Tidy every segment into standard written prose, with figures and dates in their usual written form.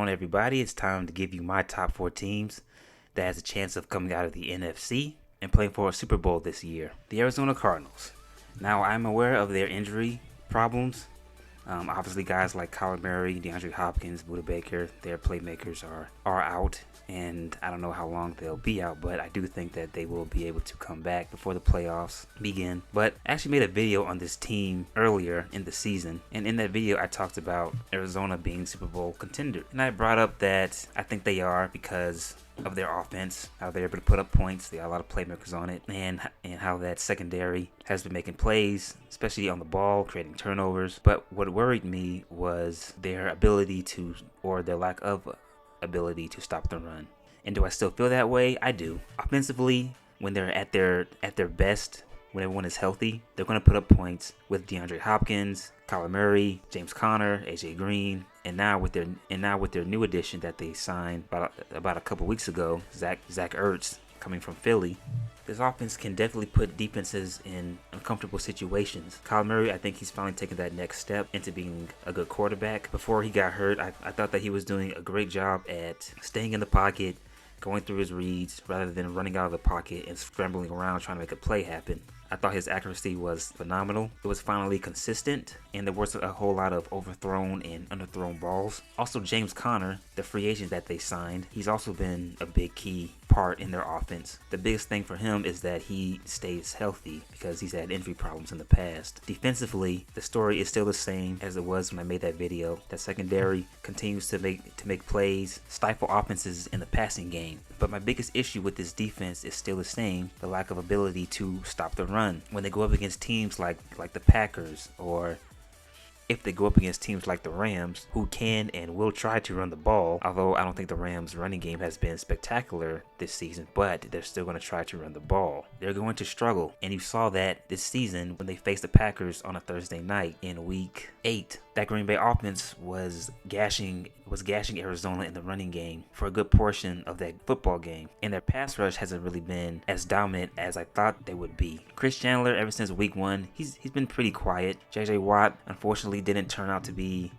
on, everybody? It's time to give you my top 4 teams that has a chance of coming out of the NFC and playing for a Super Bowl this year. The Arizona Cardinals. Now, I'm aware of their injury problems. Obviously, guys like Kyler Murray, DeAndre Hopkins, Budda Baker, their playmakers are out, and I don't know how long they'll be out, but I do think that they will be able to come back before the playoffs begin. But I actually made a video on this team earlier in the season, and in that video I talked about Arizona being Super Bowl contender, and I brought up that I think they are because of their offense, how they're able to put up points. They got a lot of playmakers on it, and how that secondary has been making plays, especially on the ball, creating turnovers. But what worried me was their ability to, or their lack of ability to, stop the run. And do I still feel that way? I do. Offensively, when they're at their best, when everyone is healthy, they're going to put up points with DeAndre Hopkins, Kyler Murray, James Conner, AJ Green, and now with their new addition that they signed about a couple weeks ago, Zach Ertz, coming from Philly. This offense can definitely put defenses in uncomfortable situations. Kyler Murray, I think he's finally taken that next step into being a good quarterback. Before he got hurt, I thought that he was doing a great job at staying in the pocket, going through his reads, rather than running out of the pocket and scrambling around trying to make a play happen. I thought his accuracy was phenomenal. It was finally consistent, and there was a whole lot of overthrown and underthrown balls. Also, James Conner, the free agent that they signed, he's also been a big key part in their offense. The biggest thing for him is that he stays healthy because he's had injury problems in the past. Defensively, the story is still the same as it was when I made that video. That secondary continues to make plays, stifle offenses in the passing game. But my biggest issue with this defense is still the same: the lack of ability to stop the run. When they go up against teams like the Packers, or if they go up against teams like the Rams, who can and will try to run the ball, although I don't think the Rams' running game has been spectacular this season, but they're still going to try to run the ball. They're going to struggle, and you saw that this season when they faced the Packers on a Thursday night in Week 8. That Green Bay offense was gashing Arizona in the running game for a good portion of that football game, and their pass rush hasn't really been as dominant as I thought they would be. Chris Chandler, ever since Week 1, he's been pretty quiet. JJ Watt, unfortunately, didn't turn out to be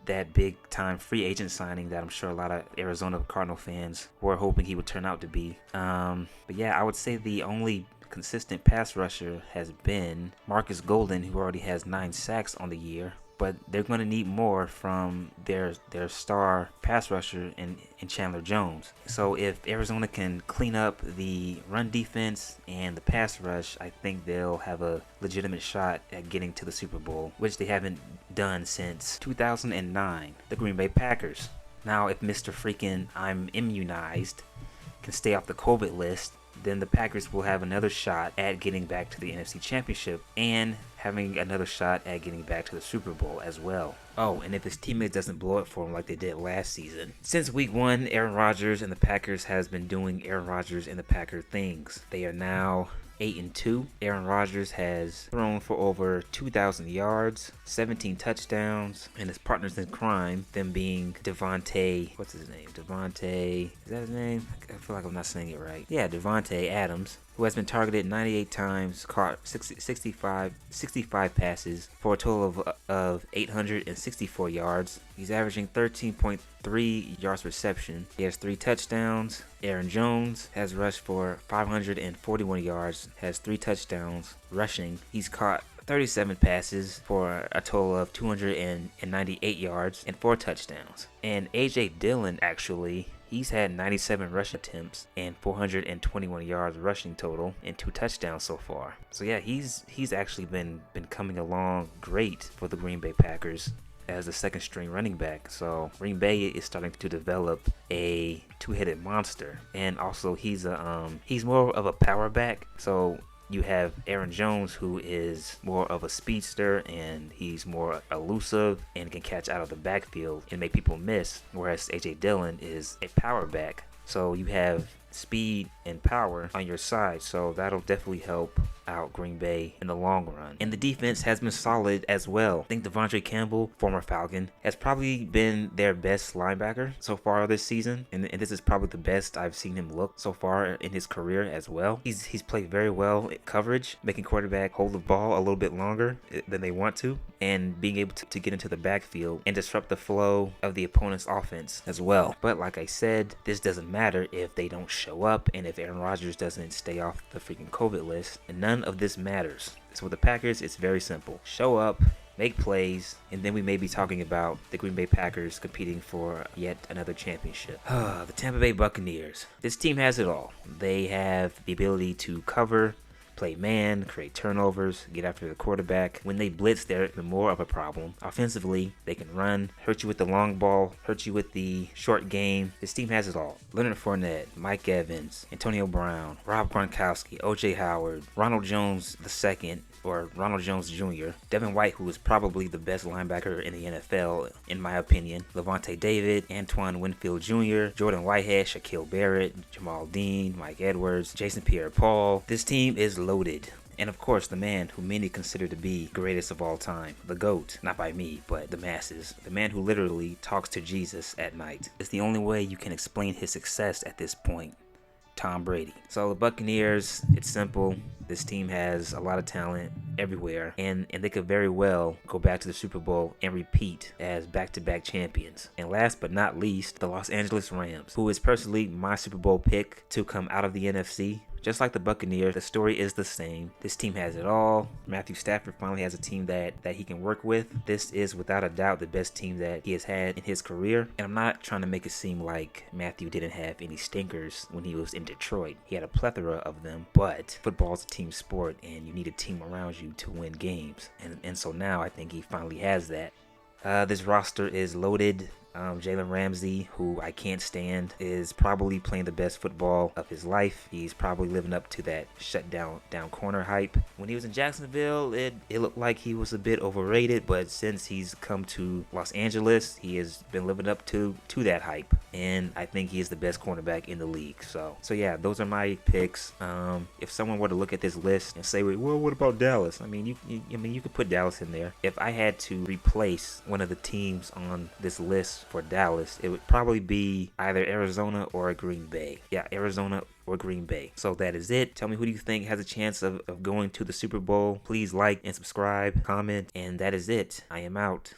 that big time free agent signing that I'm sure a lot of Arizona Cardinal fans were hoping he would turn out to be. But yeah, I would say the only consistent pass rusher has been Marcus Golden, who already has 9 sacks on the year. But they're going to need more from their star pass rusher in Chandler Jones. So if Arizona can clean up the run defense and the pass rush, I think they'll have a legitimate shot at getting to the Super Bowl, which they haven't done since 2009, the Green Bay Packers. Now, if Mr. Freaking I'm immunized can stay off the COVID list, then the Packers will have another shot at getting back to the NFC Championship and having another shot at getting back to the Super Bowl as well. Oh, and if his teammates doesn't blow it for him like they did last season. Since Week 1, Aaron Rodgers and the Packers has been doing Aaron Rodgers and the Packer things. They are now 8-2. Aaron Rodgers has thrown for over 2,000 yards, 17 touchdowns, and his partners in crime, them being what's his name? Devontae, is that his name? I feel like I'm not saying it right. Yeah, Devontae Adams, who has been targeted 98 times, caught 65 passes for a total of 864 yards. He's averaging 13.3 yards reception. He has 3 touchdowns. Aaron Jones has rushed for 541 yards, has 3 touchdowns rushing. He's caught 37 passes for a total of 298 yards and 4 touchdowns. And AJ Dillon, actually, he's had 97 rush attempts and 421 yards rushing total and 2 touchdowns so far. So yeah, he's actually been coming along great for the Green Bay Packers as the second string running back. So Green Bay is starting to develop a two-headed monster, and also he's more of a power back. So you have Aaron Jones, who is more of a speedster, and he's more elusive and can catch out of the backfield and make people miss, whereas AJ Dillon is a power back. So you have speed and power on your side, so that'll definitely help out Green Bay in the long run. And the defense has been solid as well. I think Devondre Campbell, former Falcon, has probably been their best linebacker so far this season, and this is probably the best I've seen him look so far in his career as well. He's played very well in coverage, making quarterback hold the ball a little bit longer than they want to, and being able to get into the backfield and disrupt the flow of the opponent's offense as well. But like I said, this doesn't matter if they don't show up and if Aaron Rodgers doesn't stay off the freaking COVID list, and none of this matters. So with the Packers, it's very simple. Show up, make plays, and then we may be talking about the Green Bay Packers competing for yet another championship. The Tampa Bay Buccaneers. This team has it all. They have the ability to cover, play man, create turnovers, get after the quarterback. When they blitz, they're more of a problem. Offensively, they can run, hurt you with the long ball, hurt you with the short game. This team has it all. Leonard Fournette, Mike Evans, Antonio Brown, Rob Gronkowski, O.J. Howard, Ronald Jones II, or Ronald Jones Jr., Devin White, who is probably the best linebacker in the NFL, in my opinion, Levante David, Antoine Winfield Jr., Jordan Whitehead, Shaquille Barrett, Jamal Dean, Mike Edwards, Jason Pierre-Paul. This team is loaded. And of course, the man who many consider to be greatest of all time, the GOAT, not by me, but the masses, the man who literally talks to Jesus at night. It's the only way you can explain his success at this point. Tom Brady. So the Buccaneers, it's simple. This team has a lot of talent everywhere, and they could very well go back to the Super Bowl and repeat as back-to-back champions. And last but not least, the Los Angeles Rams, who is personally my Super Bowl pick to come out of the NFC. Just like the Buccaneers, the story is the same. This team has it all. Matthew Stafford finally has a team that he can work with. This is without a doubt the best team that he has had in his career. And I'm not trying to make it seem like Matthew didn't have any stinkers when he was in Detroit. He had a plethora of them, but football is a team sport and you need a team around you to win games. And so now I think he finally has that. This roster is loaded. Jalen Ramsey, who I can't stand, is probably playing the best football of his life. He's probably living up to that down corner hype. When he was in Jacksonville, it looked like he was a bit overrated, but since he's come to Los Angeles, he has been living up to that hype, and I think he is the best cornerback in the league. So yeah, those are my picks. If someone were to look at this list and say, well, what about Dallas? I mean, you could put Dallas in there. If I had to replace one of the teams on this list for Dallas, it would probably be either Arizona or Green Bay. Yeah, Arizona or Green Bay. So that is it. Tell me, who do you think has a chance of going to the Super Bowl? Please like and subscribe, comment, and that is it. I am out.